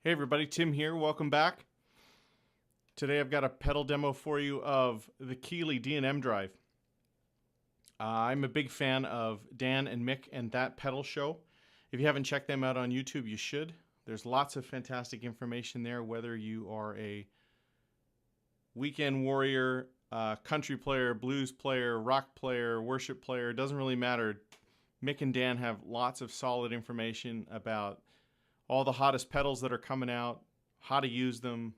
Hey everybody, Tim here. Welcome back. Today I've got a pedal demo for you of the Keeley D&M Drive. I'm a big fan of Dan and Mick and That Pedal Show. If you haven't checked them out on YouTube, you should. There's lots of fantastic information there, whether you are a weekend warrior, country player, blues player, rock player, worship player, it doesn't really matter. Mick and Dan have lots of solid information about all the hottest pedals that are coming out, how to use them,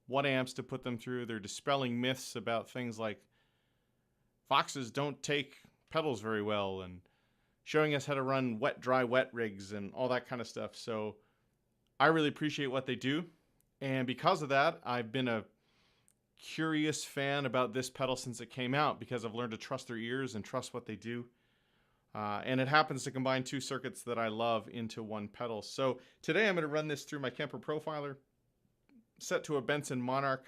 what amps to put them through. They're dispelling myths about things like Foxes don't take pedals very well and showing us how to run wet, dry, wet rigs and all that kind of stuff. So I really appreciate what they do. And because of that, I've been a curious fan about this pedal since it came out because I've learned to trust their ears and trust what they do. And it happens to combine two circuits that I love into one pedal. So today I'm going to run this through my Kemper Profiler, set to a Benson Monarch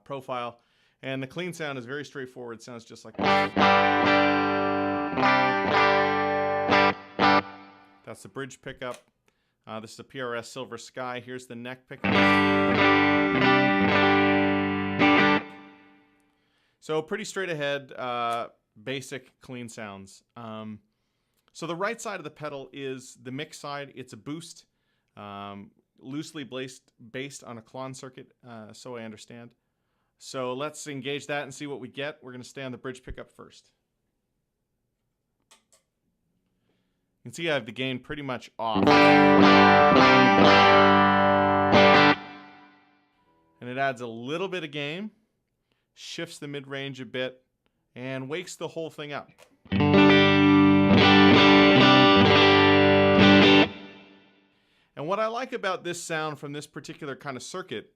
profile. And the clean sound is very straightforward. It sounds just like this. That's the bridge pickup. This is a PRS Silver Sky. Here's the neck pickup. So pretty straight ahead. Basic clean sounds. So the right side of the pedal is the mix side. It's a boost, loosely based on a Klon circuit, so I understand. So let's engage that and see what we get. We're going to stay on the bridge pickup first. You can see I have the gain pretty much off. And it adds a little bit of gain, shifts the mid-range a bit, and wakes the whole thing up. And what I like about this sound from this particular kind of circuit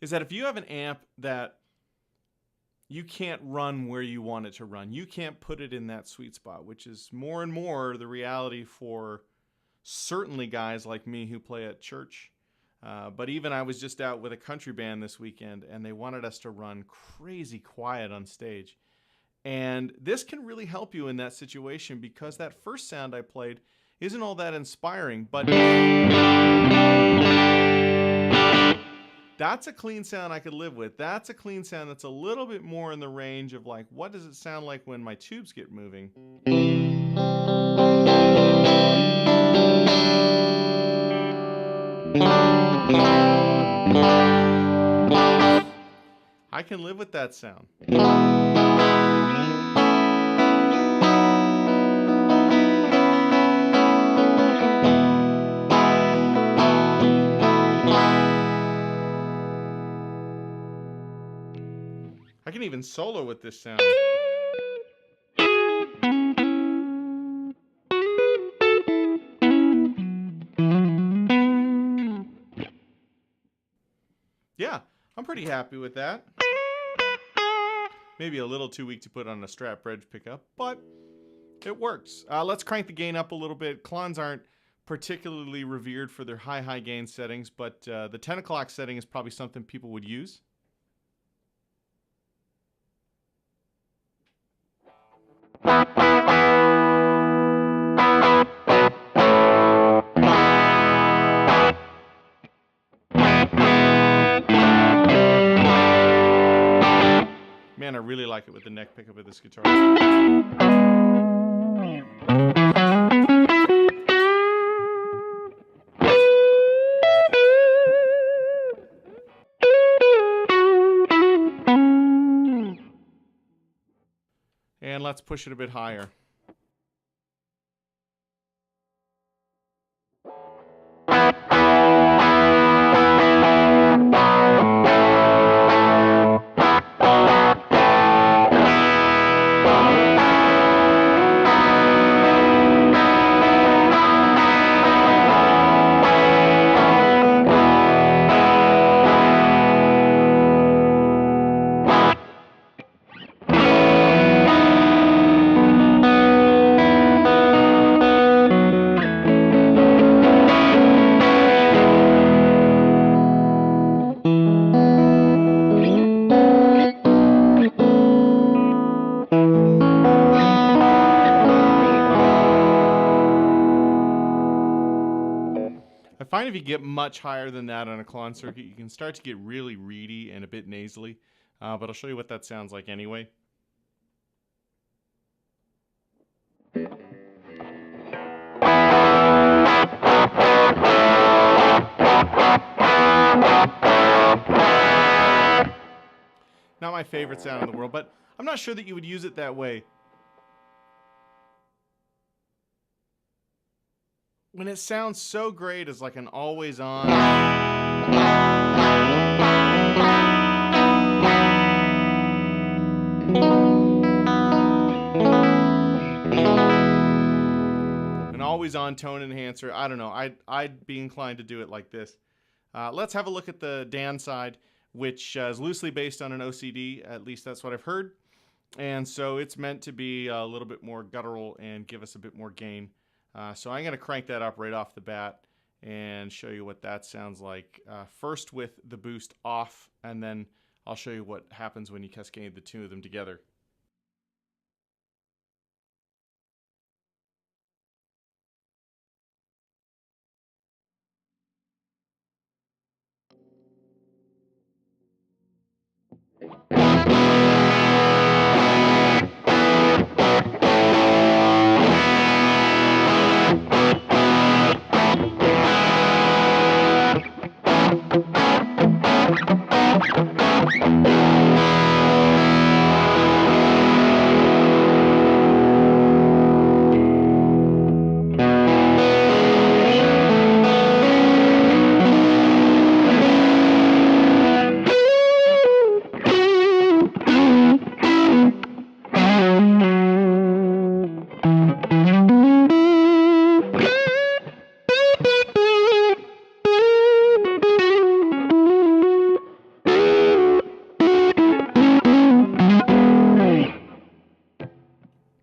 is that if you have an amp that you can't run where you want it to run, you can't put it in that sweet spot, which is more and more the reality for certainly guys like me who play at church. But even I was just out with a country band this weekend and they wanted us to run crazy quiet on stage. And this can really help you in that situation because that first sound I played isn't all that inspiring, but that's a clean sound I could live with. That's a clean sound that's a little bit more in the range of like, what does it sound like when my tubes get moving? I can live with that sound. I can even solo with this sound. Yeah, I'm pretty happy with that. Maybe a little too weak to put on a Strat bridge pickup, but it works. Let's crank the gain up a little bit. Klons aren't particularly revered for their high gain settings, but the 10 o'clock setting is probably something people would use. Man, I really like it with the neck pickup of this guitar. And let's push it a bit higher. find if you get much higher than that on a Klon circuit, you can start to get really reedy and a bit nasally. But I'll show you what that sounds like anyway. Not my favorite sound in the world, but I'm not sure that you would use it that way. When it sounds so great as like an always on. An always on tone enhancer. I don't know. I'd be inclined to do it like this. Let's have a look at the Dan side, which is loosely based on an OCD. At least that's what I've heard. And so it's meant to be a little bit more guttural and give us a bit more gain. So I'm going to crank that up right off the bat and show you what that sounds like. First with the boost off, and then I'll show you what happens when you cascade the two of them together.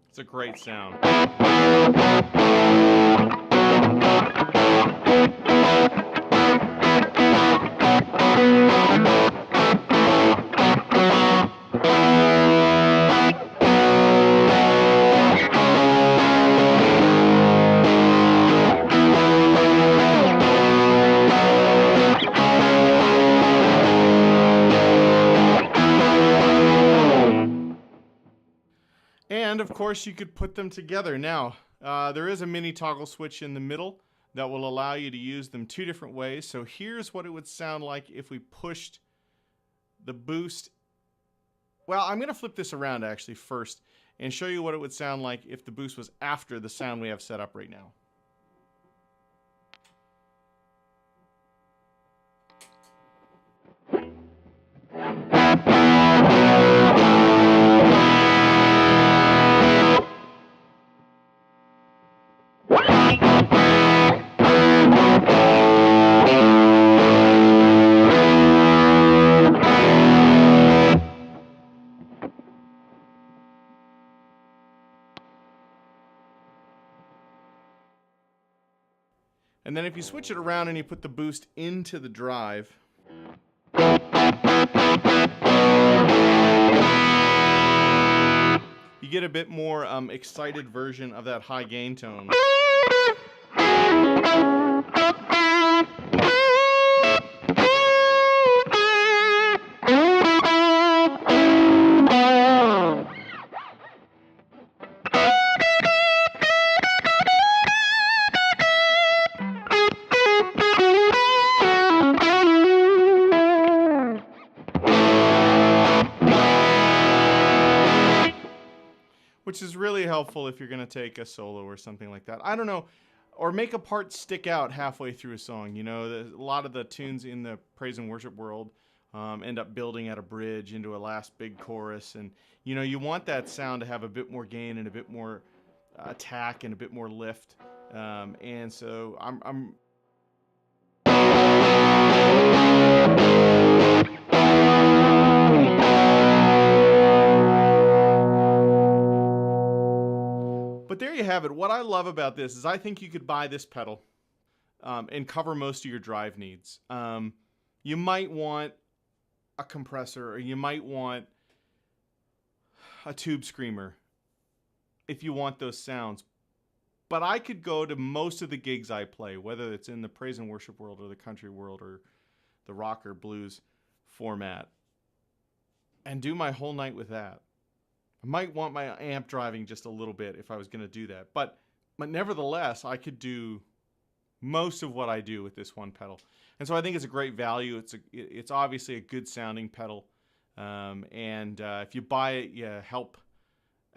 It's a great sound. And of course you could put them together. Now, there is a mini toggle switch in the middle that will allow you to use them two different ways. So here's what it would sound like if we pushed the boost. Well, I'm going to flip this around actually first and show you what it would sound like if the boost was after the sound we have set up right now. And then if you switch it around and you put the boost into the drive, you get a bit more excited version of that high gain tone. Which is really helpful if you're going to take a solo or something like that. I don't know. Or make a part stick out halfway through a song. You know, a lot of the tunes in the praise and worship world end up building at a bridge into a last big chorus. And, you know, you want that sound to have a bit more gain and a bit more attack and a bit more lift. And so I'm But there you have it. What I love about this is I think you could buy this pedal and cover most of your drive needs. You might want a compressor, or you might want a tube screamer if you want those sounds. But I could go to most of the gigs I play, whether it's in the praise and worship world or the country world or the rock or blues format, and do my whole night with that. I might want my amp driving just a little bit if I was going to do that. But nevertheless, I could do most of what I do with this one pedal. And so I think it's a great value. It's obviously a good sounding pedal. And if you buy it, you help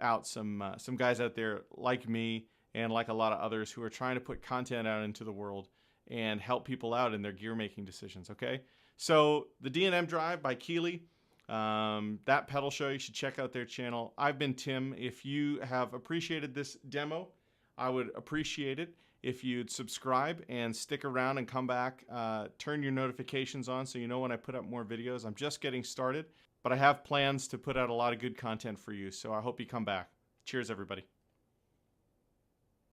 out some guys out there like me and like a lot of others who are trying to put content out into the world and help people out in their gear making decisions. Okay, so the D&M Drive by Keeley, that pedal show, you should check out their channel. I've been Tim. If you have appreciated this demo, I would appreciate it if you'd subscribe and stick around and come back. Turn your notifications on so you know when I put up more videos. I'm just getting started, but I have plans to put out a lot of good content for you, so I hope you come back. Cheers, everybody.